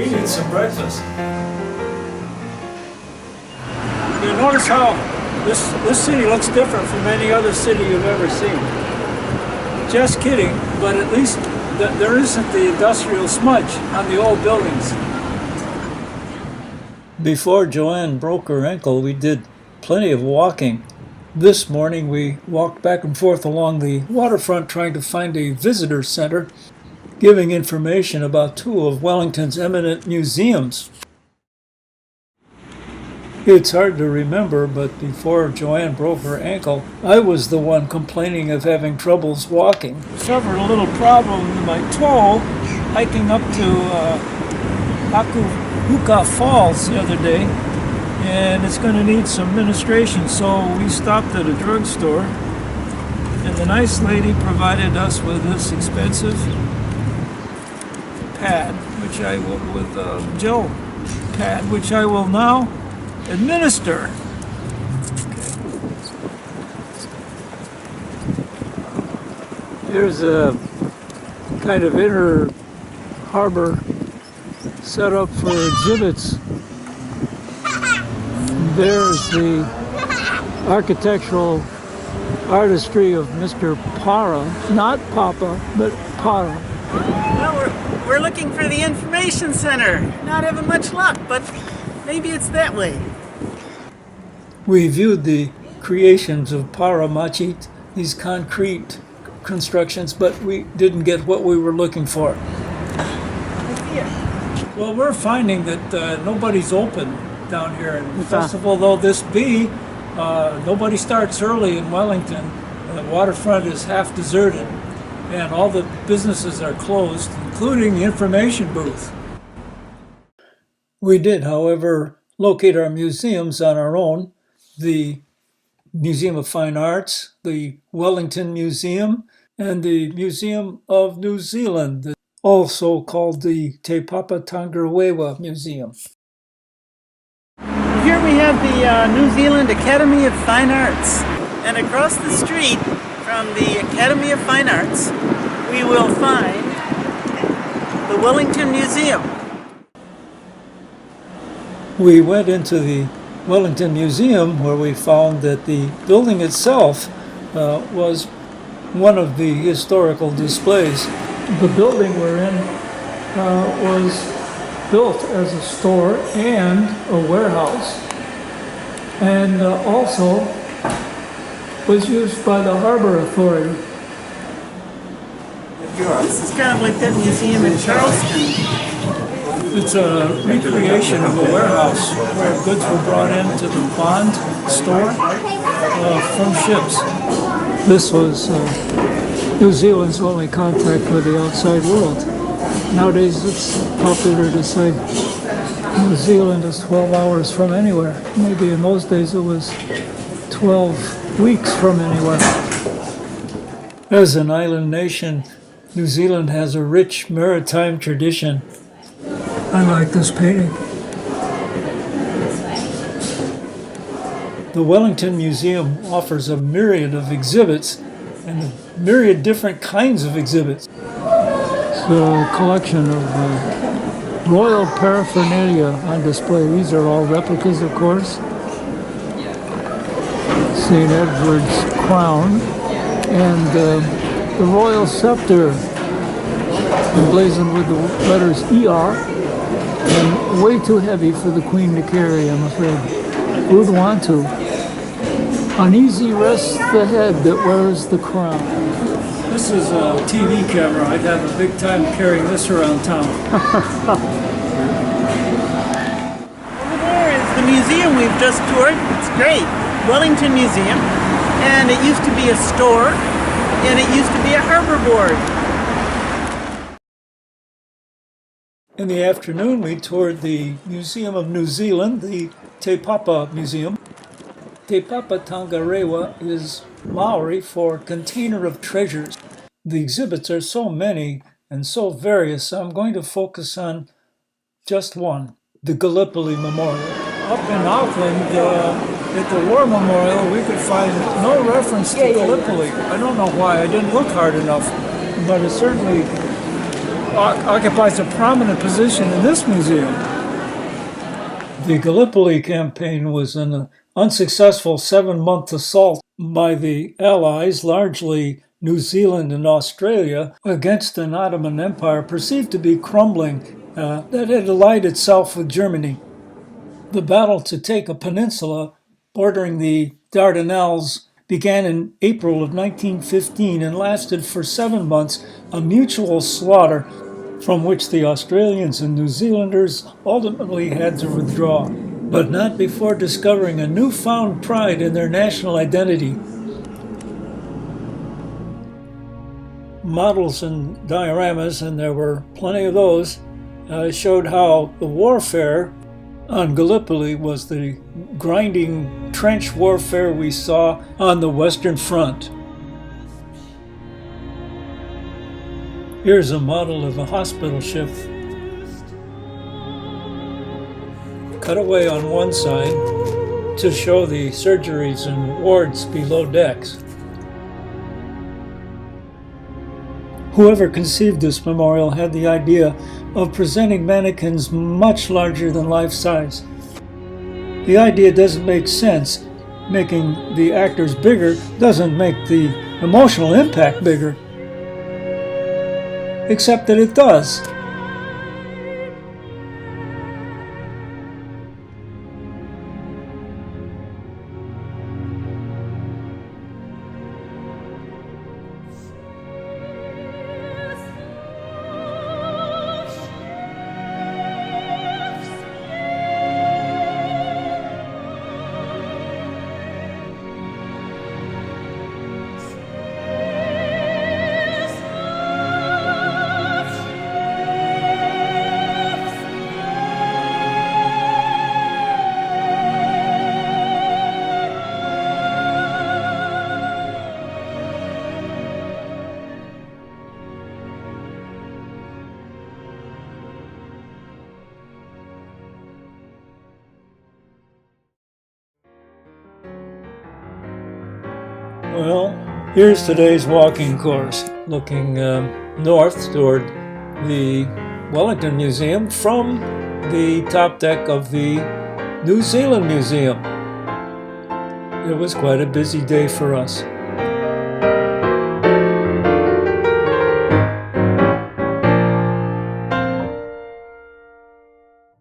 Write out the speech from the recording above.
We need some breakfast. You notice how this city looks different from any other city you've ever seen. Just kidding, but at least there isn't the industrial smudge on the old buildings. Before Joanne broke her ankle, we did plenty of walking. This morning we walked back and forth along the waterfront trying to find a visitor center, giving information about two of Wellington's eminent museums. It's hard to remember, but before Joanne broke her ankle, I was the one complaining of having troubles walking. Suffered a little problem in my toe hiking up to Akuhuka Falls the other day, and it's going to need some ministration, so we stopped at a drugstore, and the nice lady provided us with this expensive pad, gel pad, which I will now administer. Here's a kind of inner harbor set up for exhibits. There's the architectural artistry of Mr. Para, not Papa, but Para. Well, we're looking for the information center. Not having much luck, but maybe it's that way. We viewed the creations of Paramachit, these concrete constructions, but we didn't get what we were looking for. Well, we're finding that nobody's open down here in the festival, though this be, nobody starts early in Wellington. The waterfront is half deserted, and all the businesses are closed, including the information booth. We did, however, locate our museums on our own. The Museum of Fine Arts, the Wellington Museum, and the Museum of New Zealand, also called the Te Papa Tongarewa Museum. Here we have the New Zealand Academy of Fine Arts. And across the street from the Academy of Fine Arts, we will find the Wellington Museum. We went into the Wellington Museum, where we found that the building itself was one of the historical displays. The building we're in was built as a store and a warehouse, and also was used by the Harbor Authority. This is kind of like that museum in Charleston. It's a recreation of a warehouse where goods were brought into the bond store from ships. This was New Zealand's only contact with the outside world. Nowadays it's popular to say New Zealand is 12 hours from anywhere. Maybe in those days it was 12 weeks from anywhere. As an island nation, New Zealand has a rich maritime tradition. I like this painting. The Wellington Museum offers a myriad of exhibits and a myriad different kinds of exhibits. It's a collection of royal paraphernalia on display. These are all replicas, of course. St. Edward's crown and the royal scepter emblazoned with the letters ER, and way too heavy for the Queen to carry, I'm afraid. Who'd want to? Uneasy rests the head that wears the crown. This is a TV camera. I'd have a big time carrying this around town. Over there is the museum we've just toured. It's great. Wellington Museum. And it used to be a store, and it used to be a harbor board. In the afternoon, we toured the Museum of New Zealand, the Te Papa Museum. Te Papa Tongarewa is Maori for container of treasures. The exhibits are so many and so various, I'm going to focus on just one, the Gallipoli Memorial. Up in Auckland, at the War Memorial, we could find no reference to Gallipoli. I don't know why, I didn't look hard enough, but it certainly occupies a prominent position in this museum. The Gallipoli campaign was an unsuccessful 7-month assault by the Allies, largely New Zealand and Australia, against an Ottoman Empire perceived to be crumbling that had allied itself with Germany. The battle to take a peninsula bordering the Dardanelles began in April of 1915 and lasted for 7 months, a mutual slaughter from which the Australians and New Zealanders ultimately had to withdraw, but not before discovering a newfound pride in their national identity. Models and dioramas, and there were plenty of those, showed how the warfare on Gallipoli was the grinding trench warfare we saw on the Western Front. Here's a model of a hospital ship. Cut away on one side to show the surgeries and wards below decks. Whoever conceived this memorial had the idea of presenting mannequins much larger than life size. The idea doesn't make sense. Making the actors bigger doesn't make the emotional impact bigger. Except that it does. Well, here's today's walking course, looking north toward the Wellington Museum from the top deck of the New Zealand Museum. It was quite a busy day for us.